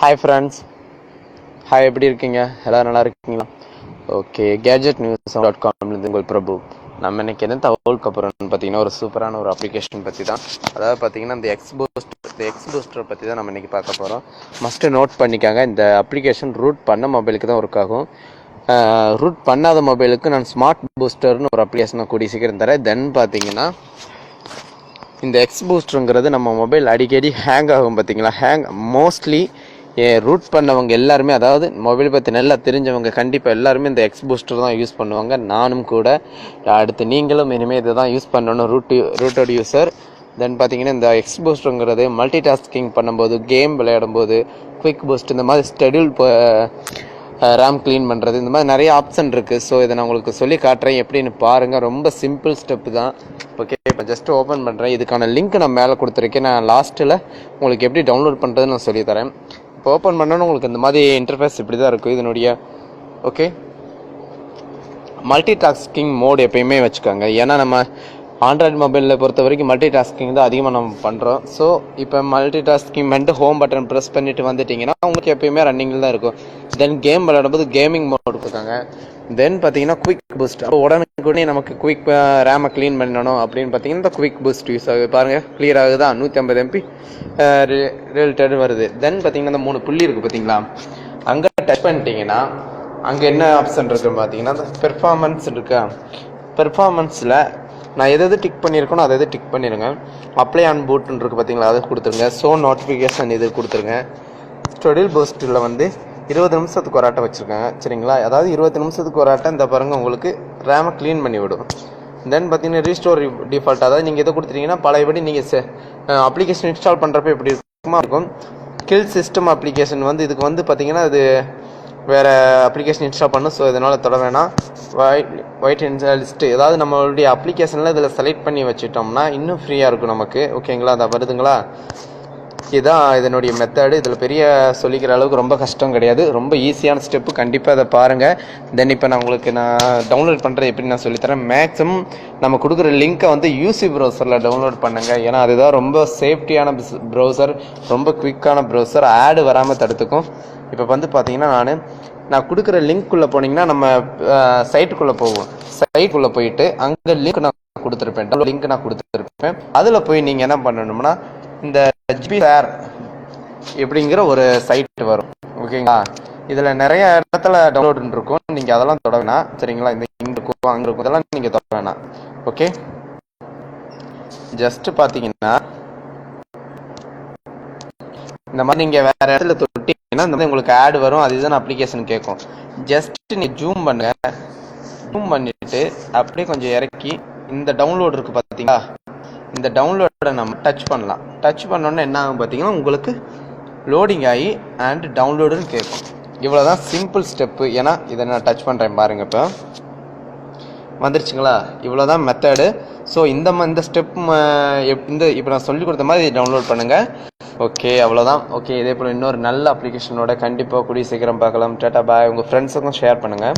Hi friends, hi, எப்படி இருக்கீங்க? எல்லோரும் நல்லா இருக்கீங்களா? ஓகே, gadgetnews.com உங்கள் பிரபு. நம்ம இன்னைக்கு என்ன தகவலுக்கு அப்புறம்னு பார்த்தீங்கன்னா ஒரு சூப்பரான ஒரு அப்ளிகேஷன் பற்றி தான். அதாவது பார்த்தீங்கன்னா இந்த எக்ஸ்பூஸ்டரை பற்றி தான் நம்ம இன்றைக்கி பார்க்க போகிறோம். மஸ்ட்டு நோட் பண்ணிக்காங்க, இந்த அப்ளிகேஷன் ரூட் பண்ண மொபைலுக்கு தான் ஒர்க் ஆகும். ரூட் பண்ணாத மொபைலுக்கு நான் ஸ்மார்ட் பூஸ்டர்னு ஒரு அப்ளிகேஷனை கூடிய சீக்கிரம் தரேன். தென் பார்த்தீங்கன்னா இந்த எக்ஸ்பூஸ்டருங்கிறது நம்ம மொபைல் அடிக்கடி ஹேங் ஆகும் பார்த்தீங்களா. மோஸ்ட்லி ரூட் பண்ணவங்க எல்லாருமே, அதாவது மொபைல் பற்றி நல்லா தெரிஞ்சவங்க கண்டிப்பாக எல்லாருமே இந்த எக்ஸ்பூஸ்டர் தான் யூஸ் பண்ணுவாங்க. நானும் கூட. அடுத்து நீங்களும் இனிமேல் இதை தான் யூஸ் பண்ணணும், ரூட்டட் யூஸர். தென் பார்த்தீங்கன்னா இந்த எக்ஸ்பூஸ்டருங்கிறது மல்டி டாஸ்கிங் பண்ணும்போது, கேம் விளையாடும்போது, குவிக் பூஸ்ட், இந்த மாதிரி ஸ்டெடியூல் ரேம் க்ளீன் பண்ணுறது, இந்த மாதிரி நிறைய ஆப்ஷன் இருக்குது. ஸோ இதை நான் உங்களுக்கு சொல்லி காட்டுறேன், எப்படின்னு பாருங்கள். ரொம்ப சிம்பிள் ஸ்டெப்பு தான். ஓகே, இப்போ ஜஸ்ட்டு ஓப்பன் பண்ணுறேன். இதுக்கான லிங்க் நான் மேலே கொடுத்துருக்கேன். நான் லாஸ்ட்டில் உங்களுக்கு எப்படி டவுன்லோட் பண்ணுறதுன்னு நான் சொல்லித்தரேன். இப்போ ஓப்பன் பண்ணோன்னு உங்களுக்கு இந்த மாதிரி இன்டர்ஃபேஸ் இப்படி தான் இருக்கும் இதனுடைய. ஓகே, மல்டி டாஸ்கிங் மோட் எப்பயுமே வச்சுக்கோங்க. ஏன்னா நம்ம ஆண்ட்ராய்டு மொபைலில் பொறுத்த வரைக்கும் மல்டி டாஸ்கிங் தான் அதிகமாக நம்ம பண்ணுறோம். ஸோ இப்போ மல்டி டாஸ்கிங் பண்ணிட்டு ஹோம் பட்டன் ப்ரெஸ் பண்ணிட்டு வந்துட்டிங்கன்னா உங்களுக்கு எப்பயுமே ரன்னிங்கில் தான் இருக்கும். தென் கேம் விளையாடும்போது கேமிங் மோட் கொடுத்துருக்காங்க. தென் பார்த்தீங்கன்னா குவிக் பூஸ்ட், உடனே நமக்கு குவிக் ரேமை க்ளீன் பண்ணணும் அப்படின்னு பார்த்தீங்கன்னா இந்த குவிக் பூஸ்ட் யூஸ் ஆகுது. பாருங்கள், கிளியர் ஆகுதா? 150 MB ரிலேட்டட் வருது. தென் பார்த்தீங்கன்னா இந்த 3 புள்ளி இருக்குது பார்த்தீங்களா, அங்கே டச் பண்ணிட்டீங்கன்னா அங்கே என்ன ஆப்ஷன் இருக்குன்னு பார்த்தீங்கன்னா இந்த பெர்ஃபார்மன்ஸ் இருக்கா. பெர்ஃபார்மன்ஸில் நான் எது டிக் பண்ணியிருக்கணும் அதை டிக் பண்ணிடுங்க. அப்ளை ஆன் பூட்னு இருக்குது பார்த்தீங்களா, அதை கொடுத்துருங்க. ஸோ நோட்டிஃபிகேஷன் இது கொடுத்துருங்க. ஸ்டெடியூல் பூஸ்ட்டில் வந்து 20 நிமிஷத்துக்கு ஒரு ஆட்டம் வச்சுருக்காங்க, சரிங்களா. அதாவது 20 நிமிஷத்துக்கு ஒரு ஆட்டம் இந்த பாருங்கள் உங்களுக்கு ரேமை க்ளீன் பண்ணி விடும். தென் பார்த்தீங்கன்னா ரீஸ்டோர் டிஃபால்ட், அதாவது நீங்கள் எதை கொடுத்துட்டீங்கன்னா பழையபடி நீங்கள் அப்ளிகேஷன் இன்ஸ்டால் பண்ணுறப்ப எப்படி இருக்கும். கில் சிஸ்டம் அப்ளிகேஷன் வந்து இதுக்கு வந்து பார்த்தீங்கன்னா அது வேறு அப்ளிகேஷன் இன்ஸ்டால் பண்ணும். ஸோ இதனால் தொட வேணாம். ஒயிட் லிஸ்ட்டு, ஏதாவது நம்மளுடைய அப்ளிகேஷனில் இதில் செலக்ட் பண்ணி வச்சுட்டோம்னா இன்னும் ஃப்ரீயாக இருக்கும் நமக்கு. ஓகேங்களா, அதை வருதுங்களா. இதுதான் இதனுடைய மெத்தடு. இதில் பெரிய சொல்லிக்கிற அளவுக்கு ரொம்ப கஷ்டம் கிடையாது, ரொம்ப ஈஸியான ஸ்டெப்பு. கண்டிப்பாக அதை பாருங்கள். தென் இப்போ நான் உங்களுக்கு டவுன்லோட் பண்ணுறது எப்படி நான் சொல்லித்தரேன். மேக்ஸிமம் நம்ம கொடுக்குற லிங்க்கை வந்து யூசி ப்ரௌசரில் டவுன்லோட் பண்ணுங்கள். ஏன்னா அதுதான் ரொம்ப சேஃப்டியான ப்ரௌசர், ரொம்ப குவிக்கான ப்ரௌசர், ஆடு வராமல் தடுத்துக்கும். இப்போ வந்து பார்த்தீங்கன்னா நான் கொடுக்குற லிங்க்குள்ளே போனீங்கன்னா நம்ம சைட்டுக்குள்ளே போவோம். சைட்டுக்குள்ளே போயிட்டு அங்கே லிங்க் நான் கொடுத்துருப்பேன், லிங்க் நான் கொடுத்துருப்பேன். அதில் போய் நீங்கள் என்ன பண்ணணும்னா இந்த ஷேர் எப்படிங்கிற ஒரு சைட் வரும். ஓகேங்களா, இதில் நிறைய இடத்துல டவுன்லோட் இருக்கும், நீங்கள் அதெல்லாம் தொட வேணாம், சரிங்களா. இந்த இங்கே இருக்கும் அங்கே இருக்கும், இதெல்லாம் நீங்கள் தொட வேணாம். ஓகே, ஜஸ்ட் பார்த்தீங்கன்னா இந்த மாதிரி நீங்கள் வேறு இடத்துல தொட்டிங்கன்னா இந்த மாதிரி உங்களுக்கு ஆட் வரும். அது இதுதான் அப்ளிகேஷன் கேட்கும். ஜஸ்ட் நீங்கள் ஜூம் பண்ணுங்க. ஜூம் பண்ணிட்டு அப்படியே கொஞ்சம் இறக்கி இந்த டவுன்லோட் இருக்குது பார்த்தீங்களா, இந்த டவுன்லோடை நம்ம டச் பண்ணலாம். டச் பண்ணோன்னே என்ன ஆகும் பார்த்தீங்கன்னா உங்களுக்கு லோடிங் ஆகி அண்ட் டவுன்லோடுன்னு கேட்கும். இவ்வளோ தான் சிம்பிள் ஸ்டெப்பு. ஏன்னா இதை நான் டச் பண்ணுறேன் பாருங்கள், இப்போ வந்துருச்சுங்களா. இவ்வளோ தான் மெத்தடு. ஸோ இந்த ஸ்டெப் இப்போ நான் சொல்லி கொடுத்த மாதிரி டவுன்லோட் பண்ணுங்கள். ஓகே, அவ்வளோதான். ஓகே, இதே போல் இன்னொரு நல்ல அப்ளிகேஷனோட கண்டிப்பாக கூடிய சீக்கிரம் பார்க்கலாம். டாடா பாய். உங்கள் ஃப்ரெண்ட்ஸுக்கும் ஷேர் பண்ணுங்கள்.